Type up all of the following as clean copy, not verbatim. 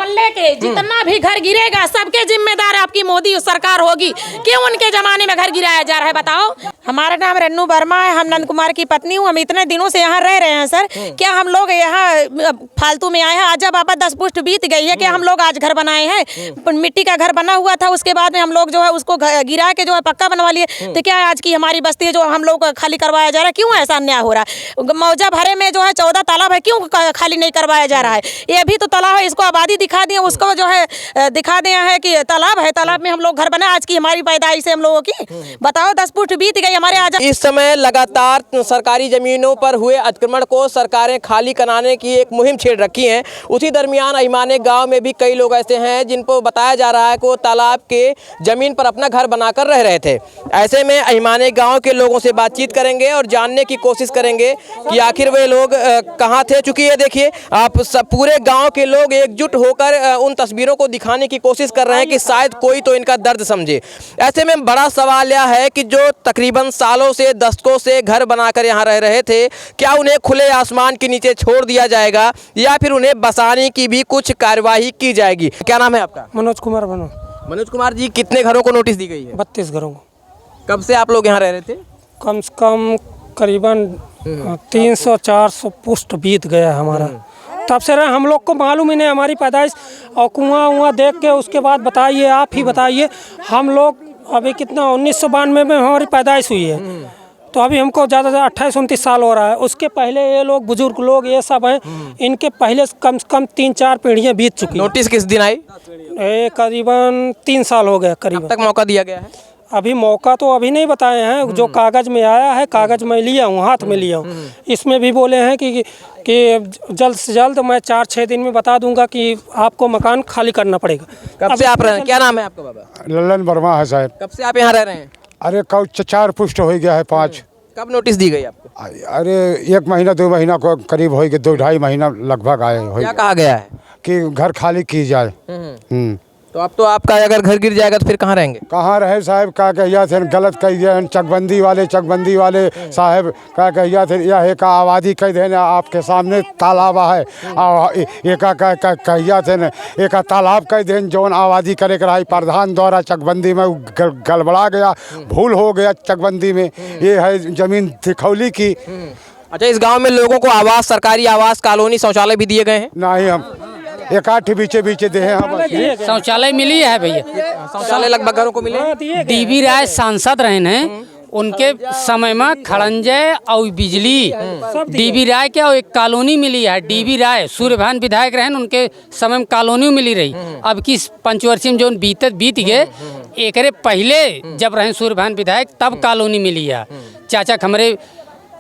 मोहल्ले के जितना भी घर गिरेगा सबके जिम्मेदार आपकी मोदी सरकार होगी। क्यों उनके जमाने में घर गिराया जा रहा है बताओ। हमारा नाम रेनू वर्मा है, हम नंद कुमार की पत्नी हूँ। हम इतने दिनों से यहाँ रह रहे हैं सर। क्या हम लोग यहाँ फालतू में आए हैं? आज बाबा 10 पुष्ट बीत गई है कि हम लोग आज घर बनाए हैं। मिट्टी का घर बना हुआ था, उसके बाद में हम लोग जो है उसको गिरा के जो है पक्का बनवा लिए। तो क्या आज की हमारी बस्ती है जो हम लोग खाली करवाया जा रहा है? क्यों ऐसा अन्याय हो रहा है? मौजा भरे में जो है 14 तालाब है, क्यों खाली नहीं करवाया जा रहा है? ये भी तो तालाब है, इसको आबादी दिखा दिए, उसको जो है दिखा दिया है कि तालाब है, तालाब में हम लोग घर बना। आज की हमारी पैदाइश है हम लोगों की, बताओ 10 फुट बीत गई हमारे। आज इस समय लगातार सरकारी जमीनों पर हुए अतिक्रमण को सरकारें खाली कराने की एक मुहिम छेड़ रखी है। उसी दरमियान अहिमाने गांव में भी कई लोग ऐसे हैं जिनको बताया जा रहा है कि वो तालाब के जमीन पर अपना घर बनाकर रह रहे थे। ऐसे में अहिमाने गांव के लोगों से बातचीत करेंगे और जानने की कोशिश करेंगे कि आखिर वे लोग कहाँ थे। चूंकि ये देखिए आप सब पूरे गांव के लोग एकजुट होकर उन तस्वीरों को दिखाने की कोशिश कर रहे हैं कि शायद कोई तो इनका दर्द समझे। ऐसे में बड़ा सवाल यह है कि जो तकरीबन सालों से दशकों से घर बनाकर यहाँ रह रहे थे, क्या उन्हें खुले आसमान के नीचे छोड़ दिया जाएगा या फिर उन्हें बसाने की भी कुछ कार्यवाही की जाएगी? क्या नाम है आपका? मनोज कुमार बनो। मनोज कुमार जी, कितने घरों को नोटिस दी गई है? 32 घरों को। कब से आप लोग यहाँ रह रहे थे? कम से कम करीबन 300-400 पुष्ट बीत गया हमारा। तब से हम लोग को मालूम ही नहीं हमारी पैदाइश। और कुआं देख के उसके बाद बताइए, आप ही बताइए। हम लोग अभी कितना 1992 में हमारी पैदाइश हुई है, तो अभी हमको ज़्यादा से 28-29 साल हो रहा है। उसके पहले ये लोग बुजुर्ग लोग ये सब हैं, इनके पहले कम से कम 3-4 पीढ़ियाँ बीत चुकी। नोटिस किस दिन आई? करीबन 3 साल हो गए करीब। तक मौका दिया गया है? अभी मौका तो अभी नहीं बताए हैं। जो कागज़ में आया है, कागज़ में लिया हूँ, हाथ में लिया हूँ। इसमें भी बोले हैं कि जल्द से जल्द मैं 4-6 दिन में बता दूंगा कि आपको मकान खाली करना पड़ेगा। कब से आप रह रहे हैं? क्या नाम है आपका बाबा? ललन वर्मा है साहब। कब से आप यहाँ रह रहे हैं? अरे कब 4 पुष्ट हो गया है 5। कब नोटिस दी गई आपको? अरे 1 महीना 2 महीना को करीब हो गया, 2-2.5 महीना लगभग आए हो। क्या कहा गया है? कि घर खाली की जाए। तो अब तो आपका अगर घर गिर जाएगा तो फिर कहाँ रहेंगे? कहाँ रहे साहब? का कहिया थे गलत कह दिए चकबंदी वाले साहब। का कहिया थे यह एक आबादी कह देने आपके सामने तालाब है। एक कहिया थे न एक तालाब कह देन जौन आबादी करे कर रहा प्रधान द्वारा चकबंदी में गड़बड़ा गया, भूल हो गया चकबंदी में। ये है जमीन दिखौली की। अच्छा, इस गांव में लोगों को आवास, सरकारी आवास, कॉलोनी, शौचालय भी दिए गए हैं? नहीं, हम एक आठ बीचे दे हैं। शौचालय मिली है भैया। शौचालय लगभग घरों को मिले। डीबी राय सांसद रहे हैं, उनके समय में खड़ंजय और बिजली डीबी राय के और एक कॉलोनी मिली है। डीबी राय सूर्यभान विधायक रहे, उनके समय में कॉलोनी मिली रही। अब की पंचवर्षीय जो बीत गए, एक पहले जब रहे सूर्यभान विधायक तब कॉलोनी मिली है। चाचा खमरे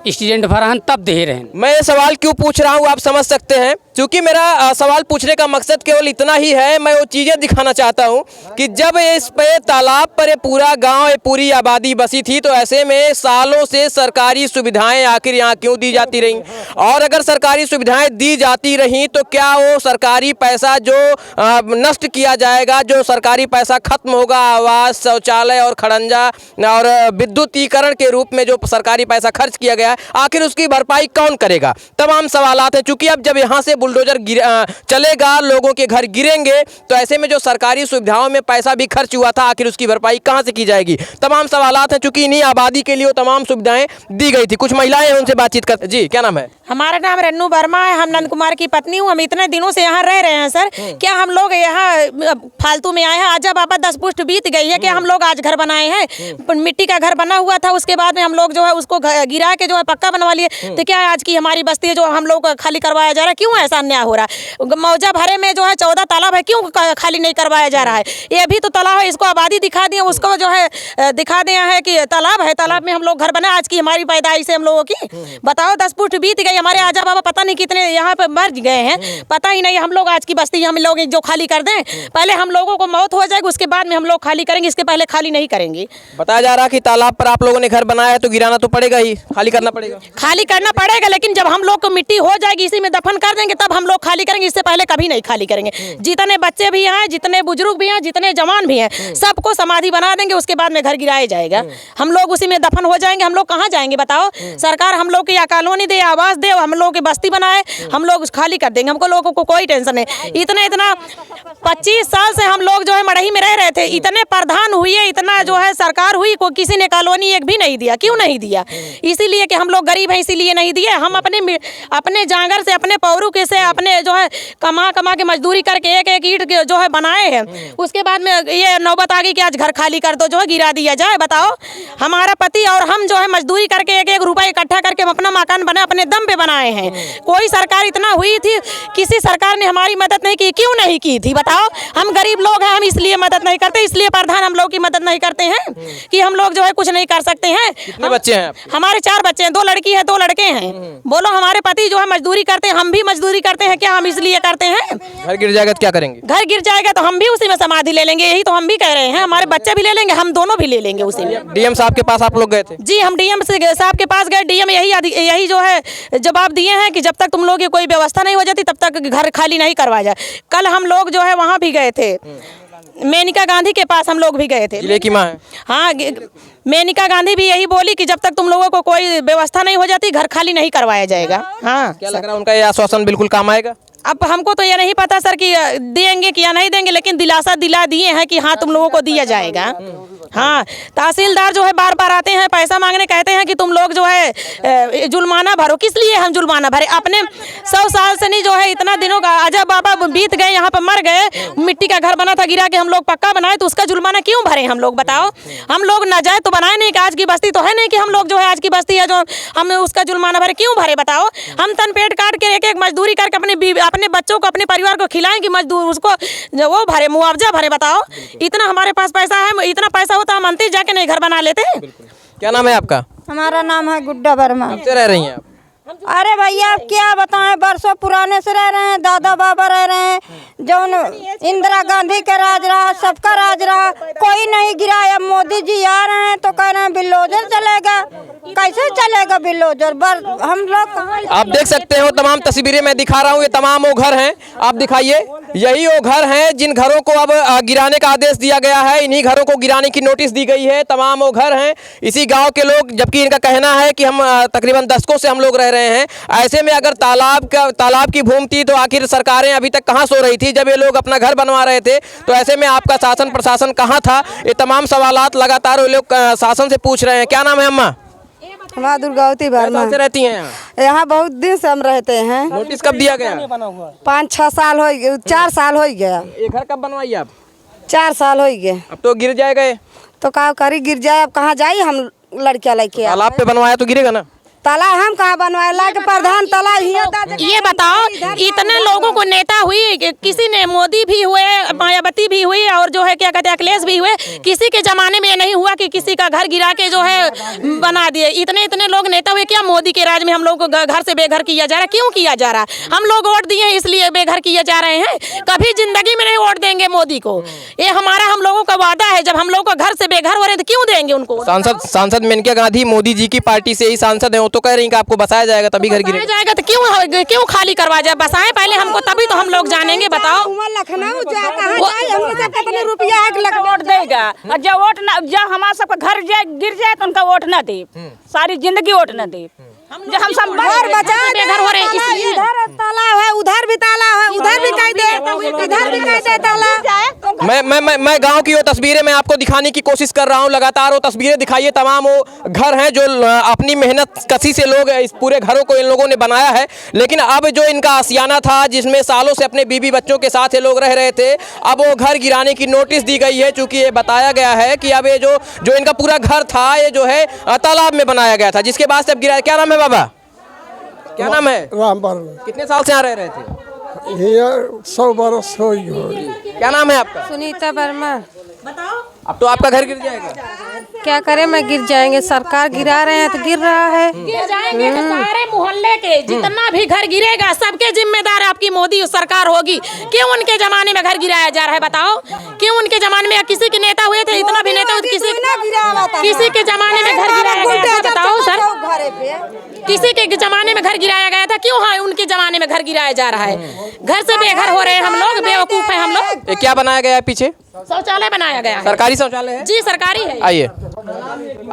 स्टूडेंट फरहान तब दे रहे हैं। मैं ये सवाल क्यों पूछ रहा हूँ आप समझ सकते हैं, क्योंकि मेरा सवाल पूछने का मकसद केवल इतना ही है। मैं वो चीज़ें दिखाना चाहता हूँ कि जब इस पे तालाब पर ये पूरा गांव, ये पूरी आबादी बसी थी, तो ऐसे में सालों से सरकारी सुविधाएं आखिर यहाँ क्यों दी जाती रहीं? और अगर सरकारी सुविधाएं दी जाती रहीं तो क्या वो सरकारी पैसा जो नष्ट किया जाएगा, जो सरकारी पैसा खत्म होगा, आवास, शौचालय और खड़ंजा और विद्युतीकरण के रूप में जो सरकारी पैसा खर्च किया गया, आखिर उसकी भरपाई कौन करेगा? तमाम सवालात हैं। चूंकि अब जब यहाँ से बुलडोजर चलेगा, लोगों के घर गिरेंगे, तो ऐसे में जो सरकारी सुविधाओं में पैसा भी खर्च हुआ था, आखिर उसकी भरपाई कहाँ से की जाएगी? तमाम सवालात हैं। चूंकि इन्हीं आबादी के लिए वो तमाम सुविधाएं दी गई थी। कुछ महिलाएं हैं, उनसे बातचीत करते। जी, क्या नाम है? हमारा नाम रेनू वर्मा है, हम नंद कुमार की पत्नी हूँ। हम इतने दिनों से यहाँ रह रहे हैं सर। क्या हम लोग यहाँ फालतू में आए हैं? आज बाबा 10 पुष्ट बीत गई है कि हम लोग आज घर बनाए हैं। मिट्टी का घर बना हुआ था, उसके बाद में हम लोग जो है उसको गिरा के जो है पक्का बनवा लिए। तो क्या आज की हमारी बस्ती है जो हम लोग खाली करवाया जा रहा है? क्यों ऐसा अन्याय हो रहा है? मौजा भरे में जो है 14 तालाब है, क्यों खाली नहीं करवाया जा रहा है? ये भी तो तालाब है, इसको आबादी दिखा दिए, उसको जो है दिखा दिया है कि तालाब है, तालाब में हम लोग घर बना। आज की हमारी पैदाइश है हम लोगों की, बताओ 10 फुट बीत गई हमारे। आजा बाबा पता नहीं कितने यहाँ पे मर गए हैं, पता ही नहीं। हम लोग आज की बस्ती हम लोग जो खाली कर दें, पहले हम लोगों को मौत हो जाएगी, उसके बाद में हम लोग खाली करेंगे, इसके पहले खाली नहीं करेंगे। बताया जा रहा है कि तालाब पर आप लोगों ने घर बनाया है तो गिराना तो पड़ेगा ही, खाली करना करना पड़ेगा? खाली करना पड़ेगा, लेकिन जब हम लोग को मिट्टी हो जाएगी इसी में दफन कर देंगे तब हम लोग खाली करेंगे, इससे पहले कभी नहीं खाली करेंगे। जितने बच्चे भी हैं, जितने बुजुर्ग भी हैं, जितने जवान भी हैं, सबको समाधि बना देंगे, उसके बाद में घर गिराया जाएगा, हम लोग उसी में दफन हो जाएंगे। हम लोग कहाँ जाएंगे बताओ? सरकार हम लोग की या कॉलोनी दे, आवास दे, हम लोग की बस्ती बनाए, हम लोग खाली कर देंगे, हमको लोगों को कोई टेंशन नहीं। इतना 25 साल से हम लोग जो है मड़ही में रह रहे थे, इतने प्रधान हुए, इतना जो है सरकार हुई, कोई किसी ने कॉलोनी एक भी नहीं दिया। क्यों नहीं दिया? इसीलिए कि हम लोग गरीब हैं, इसीलिए नहीं दिए। हम अपने जांगर से, अपने पौरू के से, अपने जो है कमा के मजदूरी करके एक एक ईंट जो है बनाए हैं, उसके बाद में ये नौबत आ गई कि आज घर खाली कर दो, जो है गिरा दिया जाए। बताओ, हमारा पति और हम जो है मजदूरी करके एक एक रुपया इकट्ठा करके हम अपना मकान बना, अपने दम पे बनाए हैं। कोई सरकार इतना हुई थी, किसी सरकार ने हमारी मदद नहीं की। क्यों नहीं की थी बताओ? हम गरीब लोग हैं, हम इसलिए मदद नहीं करते, इसलिए प्रधान हम लोग की मदद नहीं करते हैं कि हम लोग जो है कुछ नहीं कर सकते हैं। कितने बच्चे हैं? हमारे 4 बच्चे हैं, 2 लड़की है, 2 लड़के हैं। बोलो, हमारे पति जो है मजदूरी करते हैं, हम भी मजदूरी करते हैं, क्या हम इसलिए करते हैं? घर गिर जाएगा तो क्या करेंगे? घर गिर जाएगा तो हम भी उसी में समाधि ले लेंगे, यही तो हम भी कह रहे हैं। हमारे बच्चे भी ले लेंगे, हम दोनों भी ले लेंगे उसी में। डीएम साहब के पास आप लोग गए थे? जी, हम डीएम साहब के पास गए। डीएम यही जो है जवाब दिए हैं कि जब तक तुम लोग की कोई व्यवस्था नहीं हो जाती तब तक घर खाली नहीं करवाया जाए। कल हम लोग जो है वहाँ भी गए थे, मेनका गांधी के पास हम लोग भी गए थे। जिले की माँ है। हाँ, मेनका गांधी भी यही बोली कि जब तक तुम लोगों को कोई व्यवस्था नहीं हो जाती घर खाली नहीं करवाया जाएगा। हाँ, क्या लग रहा है उनका ये आश्वासन बिल्कुल काम आएगा? अब हमको तो ये नहीं पता सर कि देंगे कि या नहीं देंगे, लेकिन दिलासा दिला दिए हैं कि हाँ तुम लोगों को दिया जाएगा। हाँ, तहसीलदार जो है बार बार आते हैं पैसा मांगने, कहते हैं कि तुम लोग जो है जुर्माना भरो। किस लिए हम जुर्माना भरे? अपने 100 साल से नहीं जो है इतना दिनों का आजा बाबा बीत गए, यहाँ पर मर गए, मिट्टी का घर बना था, गिरा के हम लोग पक्का बनाए, तो उसका जुर्माना क्यों भरे हम लोग बताओ? हम लोग नाजायज तो बनाए नहीं कि आज की बस्ती तो है नहीं कि हम लोग जो है आज की बस्ती है जो हम उसका जुर्माना भरे, क्यों भरे बताओ? हम तन पेट काट के एक एक मजदूरी करके अपने बच्चों को, अपने परिवार को खिलाएं कि मजदूर उसको वो भरे, मुआवजा भरे। बताओ, इतना हमारे पास पैसा है, इतना पैसा होता हम अंतिम जाके नहीं घर बना लेते। क्या नाम है आपका? हमारा नाम है गुड्डा वर्मा। कब से रह रही हैं आप? अरे भैया क्या बताएं, बरसों पुराने से रह रहे हैं, दादा बाबा रह रहे हैं। जौन इंदिरा गांधी का राज रहा, सबका राज रहा, कोई नहीं गिराया। मोदी जी आ रहे हैं तो कह रहे हैं बिल्डोजर चलेगा। कैसे चलेगा बिल्डोजर? हम लोग आप देख सकते हो तमाम तस्वीरें मैं दिखा रहा हूँ, ये तमाम वो घर हैं। आप दिखाइए, यही वो घर हैं जिन घरों को अब गिराने का आदेश दिया गया है। इन्हीं घरों को गिराने की नोटिस दी गई है। तमाम वो घर हैं इसी गांव के लोग, जबकि इनका कहना है कि हम तकरीबन दशकों से हम लोग रह रहे हैं। ऐसे में अगर तालाब की भूमि थी तो आखिर सरकारें अभी तक कहाँ सो रही थी जब ये लोग अपना घर बनवा रहे थे? तो ऐसे में आपका शासन प्रशासन कहाँ था? ये तमाम सवालात लगातार वो लोग शासन से पूछ रहे हैं। क्या नाम है अम्मा? हमारा दुर्गावती वर्मा। कैसे रहती हैं यहाँ? यहाँ बहुत दिन से हम रहते हैं। नोटिस कब दिया गया? 5-6 साल हो गए, 4 साल हो गया। ये घर कब बनवाई आप? 4 साल हो गए। अब तो गिर जाएगा ये। तो का करी, गिर जाए, अब कहाँ जाए हम लड़कियाँ लेके? तालाब पे बनवाया तो गिरेगा ना? ताला हम कहाँ बनवाए? ला के प्रधान ताला ही। ये बताओ, इतने लोगों को नेता हुई, किसी ने, मोदी भी हुए, मायावती भी हुई, और जो है क्या कहते हैं अखिलेश भी हुए, किसी के जमाने में ये नहीं हुआ कि किसी का घर गिरा के जो है बना दिए। इतने लोग नेता हुए, क्या मोदी के राज में हम लोग को घर से बेघर किया जा रहा? क्यों किया जा रहा? हम लोग वोट दिए हैं इसलिए बेघर किए जा रहे हैं? कभी जिंदगी में नहीं वोट देंगे मोदी को। ये हमारा हम लोगों का वादा है। जब हम लोग को घर से बेघर हो रहे तो क्यों देंगे उनको? सांसद मेनका गांधी मोदी जी की पार्टी से ही सांसद है, तो कह रही हैं कि आपको बसाया जाएगा तभी घर गिरेगा। जाएगा तो क्यों खाली करवा जाए? बसाएं पहले हमको, तभी तो हम लोग जानेंगे। बताओ, लखनऊ कितने रुपया वोट देगा, और जब हमारा सबका घर गिर जाए तो उनका वोट न दे, सारी जिंदगी वोट न दे। जो हम सब घर बचा बेघर हो रहे हैं इसलिए। इधर तालाब है, उधर भी तालाब है, उधर भी कह दे, इधर भी कह दे तालाब। मैं गांव की वो तस्वीरें मैं आपको दिखाने की कोशिश कर रहा हूं। लगातार वो तस्वीरें दिखाइए। तमाम वो घर हैं जो अपनी मेहनत कसी से लोग इस पूरे घरों को इन लोगों ने बनाया है। लेकिन अब जो इनका आशियाना था, जिसमें सालों से अपने बीवी बच्चों के साथ ये लोग रह रहे थे, अब वो घर गिराने की नोटिस दी गई है। चूँकि ये बताया गया है कि अब ये जो इनका पूरा घर था, ये जो है तालाब में बनाया गया था, जिसके बाद से अब गिराया। क्या नाम है बाबा? क्या नाम है? राम वर्मा। कितने साल से यहाँ रह रहे थे? 100 बरस हो गई। क्या नाम है आपका? सुनीता वर्मा। अब तो आपका घर गिर जाएगा। क्या करें, मैं गिर जाएंगे। सरकार गिरा रहे हैं तो गिर रहा है। गिर जाएंगे तो सारे मोहल्ले के जितना भी घर गिरेगा सबके जिम्मेदार आपकी मोदी सरकार होगी। क्यों उनके जमाने में घर गिराया जा रहा है बताओ? क्यों उनके जमाने में किसी के नेता हुए थे, इतना भी नेता हुए किसी के जमाने में घर गिराया गया था बताओ सर? किसी के जमाने में घर गिराया गया था? क्यों है उनके जमाने में घर गिराया जा रहा है? घर से बेघर हो रहे हैं हम लोग, बेवकूफ है हम लोग। ये क्या बनाया गया है पीछे? शौचालय बनाया गया है। सरकारी शौचालय है जी सरकारी है। आइए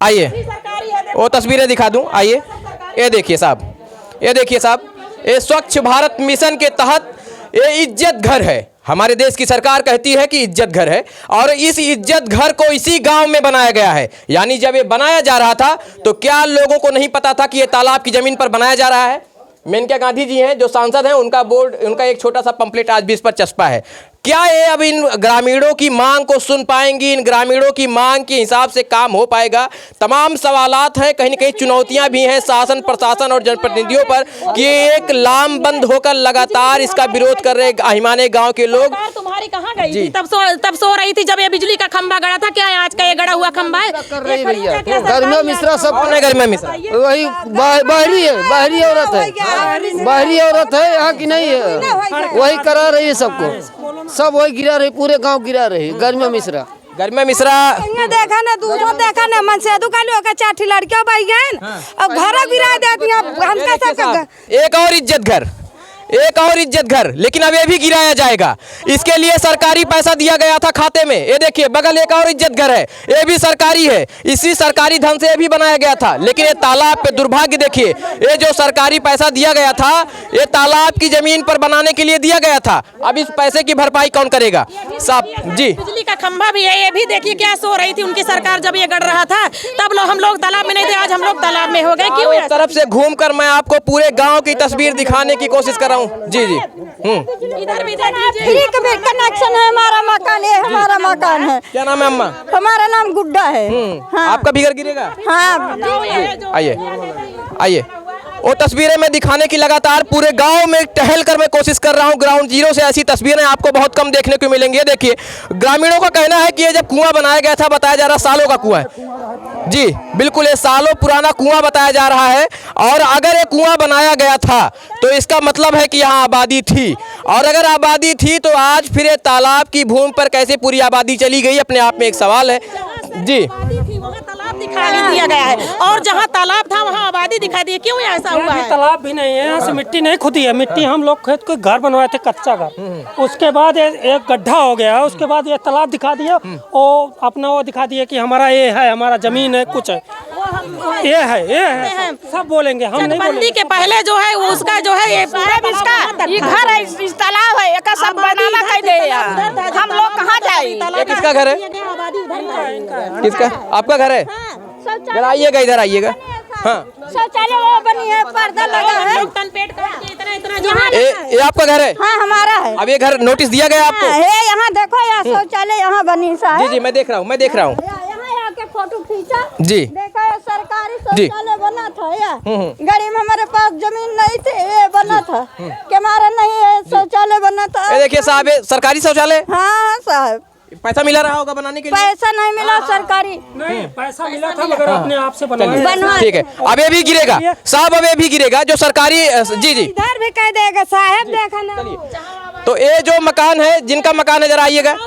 आइए वो तस्वीरें दिखा दूं। आइए ये देखिए साहब, ये देखिए साहब, ये स्वच्छ भारत मिशन के तहत ये इज्जत घर है। हमारे देश की सरकार कहती है कि इज्जत घर है और इस इज्जत घर को इसी गांव में बनाया गया है। यानी जब ये बनाया जा रहा था तो क्या लोगों को नहीं पता था कि ये तालाब की जमीन पर बनाया जा रहा है? मेनका गांधी जी हैं जो सांसद हैं, उनका बोर्ड, उनका एक छोटा सा पंपलेट आज भी इस पर चस्पा है। क्या ये अब इन ग्रामीणों की मांग को सुन पाएंगी? इन ग्रामीणों की मांग के हिसाब से काम हो पाएगा? तमाम सवालात हैं, कहीं न कहीं चुनौतियां भी हैं शासन प्रशासन और जनप्रतिनिधियों पर कि एक लामबंद होकर लगातार इसका विरोध कर रहे अहिमाने गांव के लोग। तुम्हारी कहाँ गई थी? तब सो रही थी जब ये बिजली का खंभा गड़ा था। क्या आज का ये गड़ा हुआ खंभा है? गर्मिया मिश्रा सब कौन है गर्मिया मिश्रा? वही बाहरी है, बाहरी औरत है, बाहरी औरत है, यहाँ की नहीं है। वही करा रही है सबको, सब वही गिरा रही, पूरे गांव गिरा रही। गर्मिया मिश्रा, गर्मिया मिश्रा देखा ना दूसरा देखा ना मन से दुकान का 4 लड़कियां भाई गए अब घर गिरा देती हैं। हम कैसे? एक और इज्जत घर, एक और इज्जत घर, लेकिन अब ये भी गिराया जाएगा। इसके लिए सरकारी पैसा दिया गया था खाते में। ये देखिए बगल एक और इज्जत घर है, ये भी सरकारी है, इसी सरकारी धन से ये भी बनाया गया था। लेकिन ये तालाब पे दुर्भाग्य देखिए, ये जो सरकारी पैसा दिया गया था ये तालाब की जमीन पर बनाने के लिए दिया गया था। अब इस पैसे की भरपाई कौन करेगा साहब? जी बिजली का खंभा भी है, ये भी देखिए क्या सो रही थी उनकी सरकार जब ये गड़ रहा था। तब हम लोग तालाब में नहीं थे, आज हम लोग तालाब में हो गए। क्यों? एक तरफ से घूमकर मैं आपको पूरे गांव की तस्वीर दिखाने की कोशिश कर रहा हूँ। जी जी इधर भी देखिए, फ्री का कनेक्शन है, हमारा मकान है, हमारा मकान है। क्या नाम है अम्मा? हमारा नाम गुड्डा है। हाँ। आपका भी घर गिरेगा? हाँ। आइए आइए वो तस्वीरें मैं दिखाने की लगातार पूरे गांव में टहल कर मैं कोशिश कर रहा हूं। ग्राउंड जीरो से ऐसी तस्वीरें आपको बहुत कम देखने को मिलेंगी। देखिए ग्रामीणों का कहना है कि ये जब कुआं बनाया गया था, बताया जा रहा सालों का कुआं है। जी बिल्कुल, ये सालों पुराना कुआं बताया जा रहा है। और अगर ये कुआं बनाया गया था तो इसका मतलब है कि यहाँ आबादी थी, और अगर आबादी थी तो आज फिर ये तालाब की भूमि पर कैसे पूरी आबादी चली गई, अपने आप में एक सवाल है। जी तालाब दिखाई दिया गया है और जहाँ तालाब था वहाँ आबादी दिखाई दी। क्यों ऐसा हुआ है? तालाब भी नहीं है, यहाँ से मिट्टी नहीं खुदी है। मिट्टी हम लोग खेत को घर बनवाए थे, कच्चा घर। उसके बाद एक गड्ढा हो गया, उसके बाद ये तालाब दिखा दिया और अपना वो दिखा दिया कि हमारा ये है, हमारा जमीन है, कुछ है, ये है सब बोलेंगे, हम नहीं बोलेंगे। के पहले जो है उसका जो है ये घर है, इस तालाब है, एक सब बनाना कह दे यार। हम लोग कहाँ जाए? ये किसका घर है? किसका? आपका घर है? इधर आइएगा, इधर आइएगा। हाँ शौचालय वो बनी है, पर्दा लगा है। ये आपका घर है? हाँ हमारा है। अब ये घर नोटिस दिया गया आपको? यहाँ देखो, यहाँ शौचालय यहाँ बनी सा। जी जी मैं देख रहा हूँ, मैं देख रहा हूँ। यहाँ आके फोटो खींचा जी, देखा ये सरकारी शौचालय बना था। यार गरीब हमारे पास जमीन नहीं थी, ये बना था कि हमारा नहीं है, शौचालय बना था। ये देखिए साहब, ये सरकारी शौचालय। हाँ साहब, पैसा मिला रहा होगा बनाने के लिए? पैसा नहीं मिला सरकारी, नहीं पैसा मिला था मगर अपने आप से बनवाया। ठीक है, अब ये भी गिरेगा साहब, अब ये भी गिरेगा जो सरकारी। जी जी इधर भी कह देगा साहब, देखा ना। तो ये जो मकान है, जिनका मकान है, जरा आइएगा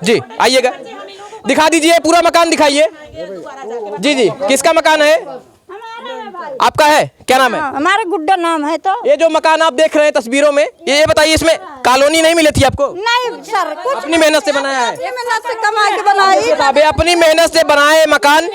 जी, आइएगा, दिखा दीजिए पूरा मकान दिखाइए। जी जी किसका मकान है? आपका है? क्या नाम है? हमारा गुड्डा नाम है। तो ये जो मकान आप देख रहे हैं तस्वीरों में, ये बताइए इसमें कॉलोनी नहीं मिली थी आपको? नहीं सर, कुछ अपनी मेहनत से बनाया है? मेहनत से कमा के बनाई। अब अपनी मेहनत से बनाए मकान,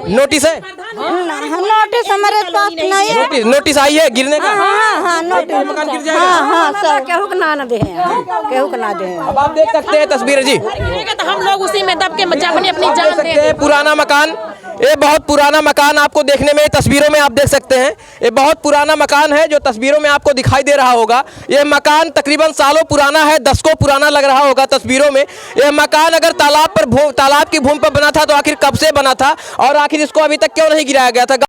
नोटिस है? नोटिस हमारे पास नहीं है। नोटिस आई है गिरने का? हाँ नोटिस। मकान गिर जाएगा? हाँ सर, केहू के ना दे, केहू के ना दे। अब आप देख सकते हैं तस्वीर जी, तो हम लोग उसी में दब के अपनी जान सकते हैं। पुराना मकान, ये बहुत पुराना मकान आपको देखने में, तस्वीरों में आप देख सकते हैं, ये बहुत पुराना मकान है जो तस्वीरों में आपको दिखाई दे रहा होगा। ये मकान तकरीबन सालों पुराना है, दशकों पुराना लग रहा होगा तस्वीरों में। ये मकान अगर तालाब की भूमि पर बना था तो आखिर कब से बना था और आखिर इसको अभी तक क्यों नहीं गिराया गया था?